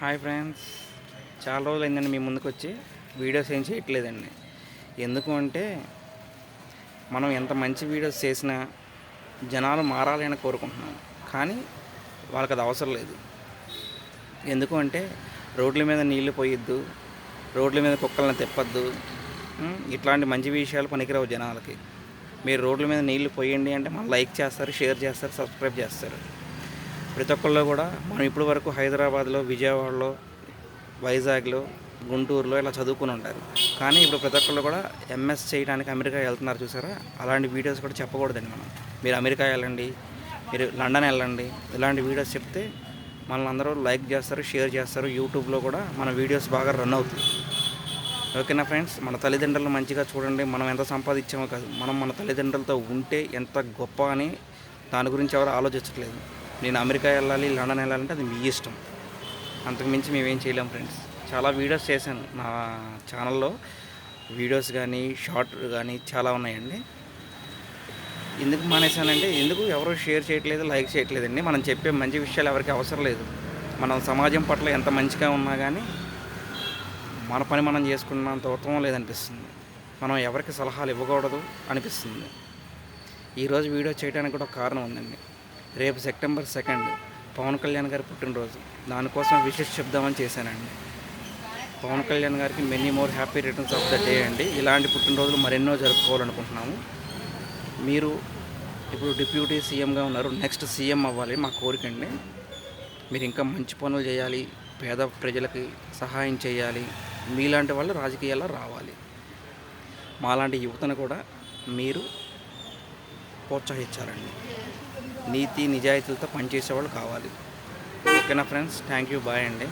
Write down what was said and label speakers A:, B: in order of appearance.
A: Hi friends, చాలా రోజులైందండి మీ ముందుకొచ్చి videos ఏం చేయట్లేదండి. ఎందుకు అంటే మనం ఎంత మంచి వీడియోస్ చేసినా జనాలు మారాలి అని కోరుకుంటున్నాం, కానీ వాళ్ళకి అది అవసరం లేదు. ఎందుకు అంటే రోడ్ల మీద నీళ్లు పోయొద్దు, రోడ్ల మీద కుక్కలను తిప్పొద్దు, ఇట్లాంటి మంచి విషయాలు పనికిరావు జనాలకి. మీరు రోడ్ల మీద నీళ్లు పోయండి అంటే మనం లైక్ చేస్తారు, షేర్ చేస్తారు, సబ్స్క్రైబ్ చేస్తారు. ప్రతి ఒక్కళ్ళు కూడా మనం ఇప్పటి వరకు హైదరాబాద్లో, విజయవాడలో, వైజాగ్లో, గుంటూరులో ఇలా చదువుకుని ఉంటారు. కానీ ఇప్పుడు ప్రతి ఒక్కళ్ళు కూడా ఎంఎస్ చేయడానికి అమెరికా వెళ్తున్నారు చూసారా. అలాంటి వీడియోస్ కూడా చెప్పకూడదండి. మీరు అమెరికా వెళ్ళండి, మీరు లండన్ వెళ్ళండి, ఇలాంటి వీడియోస్ చెప్తే మనల్ని అందరూ లైక్ చేస్తారు, షేర్ చేస్తారు. యూట్యూబ్లో కూడా మన వీడియోస్ బాగా రన్ అవుతుంది. ఓకేనా ఫ్రెండ్స్, మన తల్లిదండ్రులు మంచిగా చూడండి. మనం ఎంత సంపాదించామో కాదు, మనం మన తల్లిదండ్రులతో ఉంటే ఎంత గొప్ప అని దాని గురించి ఎవరు ఆలోచించట్లేదు. నేను అమెరికా వెళ్ళాలి, లండన్ వెళ్ళాలంటే అది మీ ఇష్టం, అంతకుమించి మేమేం చేయలేం ఫ్రెండ్స్. చాలా వీడియోస్ చేశాను నా ఛానల్లో, వీడియోస్ కానీ షార్ట్ కానీ చాలా ఉన్నాయండి. ఎందుకు మానేశానంటే ఎందుకు ఎవరు షేర్ చేయట్లేదు, లైక్ చేయట్లేదండి. మనం చెప్పే మంచి విషయాలు ఎవరికి అవసరం లేదు. మనం సమాజం పట్ల ఎంత మంచిగా ఉన్నా కానీ మన పని మనం చేసుకున్నంత ఉత్తమం లేదనిపిస్తుంది. మనం ఎవరికి సలహాలు ఇవ్వకూడదు అనిపిస్తుంది. ఈరోజు వీడియో చేయడానికి కూడా ఒక కారణం ఉందండి. రేపు సెప్టెంబర్ 2 పవన్ కళ్యాణ్ గారి పుట్టినరోజు. దానికోసం విషెస్ చెప్దామని చేశానండి. పవన్ కళ్యాణ్ గారికి many more happy returns of the day అండి. ఇలాంటి పుట్టినరోజులు మరెన్నో జరుపుకోవాలనుకుంటున్నాము. మీరు ఇప్పుడు డిప్యూటీ సీఎంగా ఉన్నారు, నెక్స్ట్ సీఎం అవ్వాలి మా కోరిక అండి. మీరు ఇంకా మంచి పనులు చేయాలి, పేద ప్రజలకి సహాయం చేయాలి. మీలాంటి వాళ్ళు రాజకీయాల్లో రావాలి. మాలాంటి యువతను కూడా మీరు ప్రోత్సహించాలండి. నీతి నిజాయితీలతో పనిచేసేవాళ్ళు కావాలి. ఓకేనా ఫ్రెండ్స్, థ్యాంక్ యూ, బాయ్ అండి.